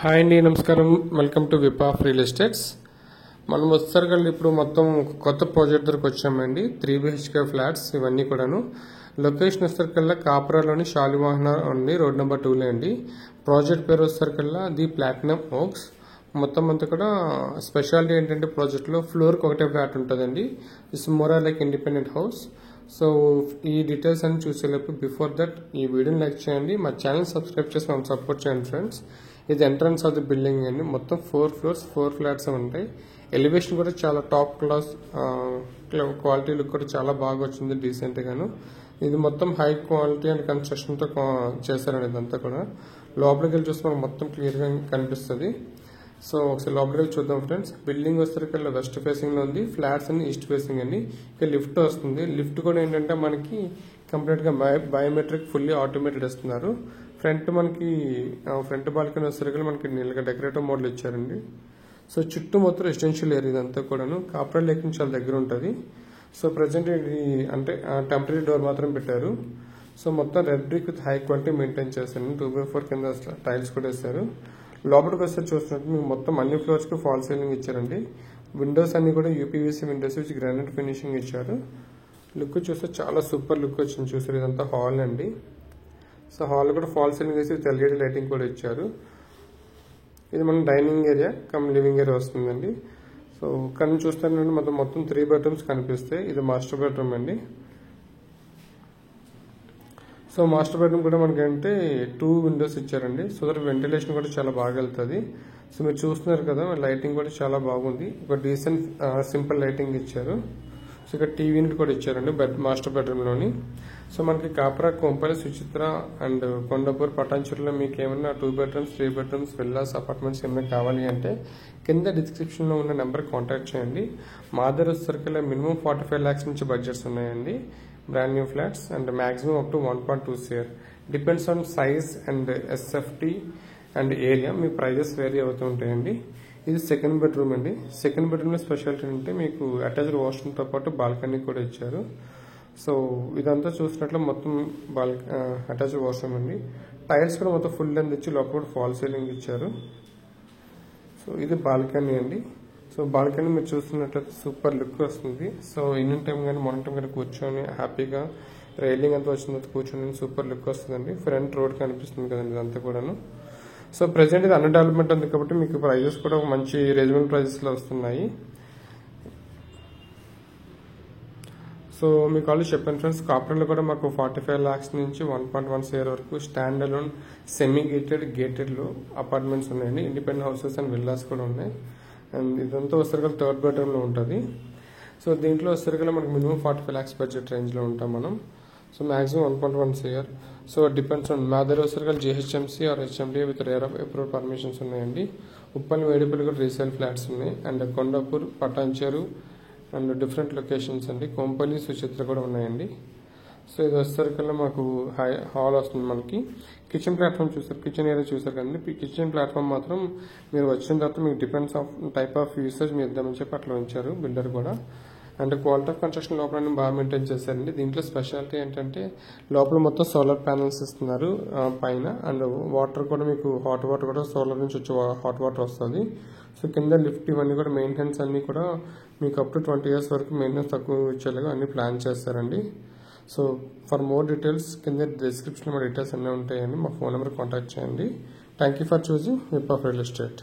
Hi అండి, నమస్కారం. Welcome to whip of real estates. మనం వచ్చేసరికి ఇప్పుడు మొత్తం కొత్త ప్రాజెక్ట్ దగ్గరకు వచ్చామండి. 3 BHK ఫ్లాట్స్ ఇవన్నీ కూడాను. లొకేషన్ వచ్చేసరికల్లా కాపురాలోని శాలివాహన ఉంది, రోడ్ నెంబర్ 2 అండి. ప్రాజెక్ట్ పేరు వచ్చేసరికల్లా ది ప్లాటినం ఓక్స్. మొత్తం అంతా కూడా స్పెషాలిటీ ఏంటంటే ప్రాజెక్ట్లో ఫ్లోర్కి ఒకటే ఫ్లాట్ ఉంటుందండి. It's more like independent house. So ఈ డీటెయిల్స్ అన్ని చూసేలోపు బిఫోర్ దట్ ఈ వీడియోని లైక్ చేయండి, మా ఛానల్ సబ్స్క్రైబ్ చేసి మనం సపోర్ట్ చేయండి ఫ్రెండ్స్. ఇది ఎంట్రన్స్ ఆఫ్ ది బిల్డింగ్ అండి. మొత్తం 4 ఫ్లోర్స్ 4 ఫ్లాట్స్ ఉంటాయి. ఎలివేషన్ కూడా చాలా టాప్ క్లాస్, క్వాలిటీ లుక్ కూడా చాలా బాగా వచ్చింది, డీసెంట్ గాను. ఇది మొత్తం హై క్వాలిటీ అండ్ కన్స్ట్రక్షన్ తో చేశారండి. ఇదంతా కూడా లోపలికి వెళ్ళి చూస్తే మనకు మొత్తం క్లియర్ గా కనిపిస్తుంది. సో ఒకసారి లోపలికి వెళ్ళి చూద్దాం ఫ్రెండ్స్. బిల్డింగ్ వచ్చేసరికి వెస్ట్ ఫేసింగ్ లో ఉంది, ఫ్లాట్స్ అన్ని ఈస్ట్ ఫేసింగ్ అండి. ఇక లిఫ్ట్ వస్తుంది. లిఫ్ట్ కూడా ఏంటంటే మనకి కంప్లీట్ గా బయోమెట్రిక్ ఫుల్లీ ఆటోమేటెడ్ ఇస్తున్నారు. ఫ్రంట్ మనకి ఫ్రంట్ బాల్కనీ వచ్చేసరికి మనకి నీళ్ళగా డెకరేటివ్ మోడల్ ఇచ్చారండి. సో చుట్టూ మొత్తం రెసిడెన్షియల్ ఏరియా ఇదంతా కూడాను. కాపరా లేక్ నుంచి చాలా దగ్గర ఉంటుంది. సో ప్రజెంట్ ఇది అంటే టెంపరీ డోర్ మాత్రం పెట్టారు. సో మొత్తం red brick with high quality maintain చేశారు. 2x4 కింద టైల్స్ కూడా వేస్తారు. లోపలికి వస్తే చూసినట్టు మీకు మొత్తం అన్ని ఫ్లోర్స్ కి ఫాల్ సీలింగ్ ఇచ్చారండి. విండోస్ అన్ని కూడా UPVC Windows with granite finishing ఇచ్చారు. లుక్ చూస్తే చాలా సూపర్ లుక్ వచ్చింది. చూసారు, ఇదంతా హాల్ అండి. సో హాల్ కూడా ఫాల్ సీలింగ్ వేసి ఎల్ఈడి లైటింగ్ కూడా ఇచ్చారు. ఇది మన dining area come living area వస్తుందండి. సో ఇక్కడ నుంచి చూస్తానండి మొత్తం 3 బెడ్రూమ్స్ కనిపిస్తాయి. ఇది మాస్టర్ బెడ్రూమ్ అండి. సో మాస్టర్ బెడ్రూమ్ కూడా మనకి అంటే 2 విండోస్ ఇచ్చారండి. సో దట్ వెంటిలేషన్ కూడా చాలా బాగా వెళ్తుంది. సో మీరు చూస్తున్నారు కదా, లైటింగ్ కూడా చాలా బాగుంది. ఒక డీసెంట్ సింపుల్ లైటింగ్ ఇచ్చారు. సో ఇక్కడ టీవీ యూనిట్ కూడా ఇచ్చారండి మాస్టర్ బెడ్రూమ్ లోని. సో మనకి కాపరా, కొంపల్లి, సుచిత్ర అండ్ కొండాపూర్, పటాన్చెరులో మీకు ఏమైనా 2 బెడ్రూమ్స్ 3 బెడ్రూమ్స్ విల్లాస్ అపార్ట్మెంట్స్ ఏమైనా కావాలి అంటే కింద డిస్క్రిప్షన్ లో ఉన్న నెంబర్ కాంటాక్ట్ చేయండి. మా దగ్గర వచ్చేసరికి మినిమం 45 lakhs నుంచి బడ్జెట్స్ ఉన్నాయండి. Brand new flats and maximum up to 1.2 CR. Depends on size and SFT and area మీ ప్రైజెస్ వేరీ అవుతూ ఉంటాయండి. ఇది సెకండ్ బెడ్రూమ్ అండి. సెకండ్ బెడ్రూమ్ లో స్పెషాలిటీ అంటే మీకు అటాచ్డ్ వాష్రూమ్ తో పాటు బాల్కనీ కూడా ఇచ్చారు. సో ఇదంతా చూసినట్లు మొత్తం అటాచ్డ్ వాష్రూమ్ అండి. టైల్స్ కూడా మొత్తం ఫుల్ లెంత్ ఇచ్చి లోపల కూడా ఫాల్ సీలింగ్ ఇచ్చారు. సో ఇది బాల్కనీ అండి. సో బాల్కనీ మీరు చూస్తున్నట్లయితే సూపర్ లుక్ వస్తుంది. సో ఈవినింగ్ టైం కానీ మార్నింగ్ టైం కానీ కూర్చొని హ్యాపీగా రైలింగ్ అంతా వచ్చిన తర్వాత కూర్చొని సూపర్ లుక్ వస్తుందండి. ఫ్రంట్ రోడ్ కనిపిస్తుంది కదండి ఇదంతా కూడాను. సో ప్రెసెంట్ ఇది అండర్ డెవలప్మెంట్ ఉంది కాబట్టి మీకు ప్రైజెస్ కూడా మంచి రీజనబుల్ ప్రైజెస్ లో వస్తున్నాయి. సో మీకు ఆల్రెడీ చెప్పాను ఫ్రెండ్స్, కాపరాలో కూడా మాకు 45 lakhs నుంచి 1.1 CR వరకు స్టాండ్ అలోన్ సెమీ గేటెడ్ లో అపార్ట్మెంట్స్ ఉన్నాయండి. ఇండిపెండెంట్ హౌసెస్ అండ్ విల్లాస్ కూడా ఉన్నాయి. అండ్ ఇదంతా వచ్చేసరికి 3rd బెడ్రూమ్ లో ఉంటుంది. సో దీంట్లో వచ్చేసరికి మనకు మినిమం 45 lakhs బడ్జెట్ రేంజ్ లో ఉంటాం మనం. So maximum 1.1 CR. So depends on మా దగ్గర వచ్చేసరికి GHMC or HMDA with rare of approved permissions ఉన్నాయండి. ఉప్పల్, వేడిపల్లి కూడా రీసేల్ ఫ్లాట్స్ ఉన్నాయి. And Kondapur, Patancheru and different locations అండి. కొంపల్లి, సుచిత్ర కూడా ఉన్నాయండి. సో ఇది వచ్చేసరికల్లా మాకు హాల్ వస్తుంది. మనకి కిచెన్ ప్లాట్ఫామ్ చూసారు, కిచెన్ ఏరియా చూసారు కదండి. కిచెన్ ప్లాట్ఫామ్ మాత్రం మీరు వచ్చిన తర్వాత మీకు depends of type of usage మీ ఇద్దామని చెప్పి అట్లా ఉంచారు బిల్డర్ కూడా. అండ్ క్వాలిటీ ఆఫ్ కన్స్ట్రక్షన్ లోపల బాగా మెయింటైన్ చేశారండి. దీంట్లో స్పెషాలిటీ ఏంటంటే లోపల మొత్తం సోలార్ ప్యానల్స్ ఇస్తున్నారు పైన. అండ్ వాటర్ కూడా మీకు హాట్ వాటర్ కూడా సోలార్ నుంచి వచ్చే హాట్ వాటర్ వస్తుంది. సో కింద లిఫ్ట్ ఇవన్నీ కూడా మెయింటెనెన్స్ అన్ని కూడా మీకు అప్ టు 20 years వరకు మెయింటెనెన్స్ తక్కువ ఇచ్చేలాగా అన్ని ప్లాన్ చేస్తారండి. సో ఫర్ మోర్ డీటెయిల్స్ కింద డిస్క్రిప్షన్ లో డీటెయిల్స్ అన్నీ ఉంటాయండి. మా ఫోన్ నెంబర్ కాంటాక్ట్ చేయండి. Thank you for choosing whip of real estate.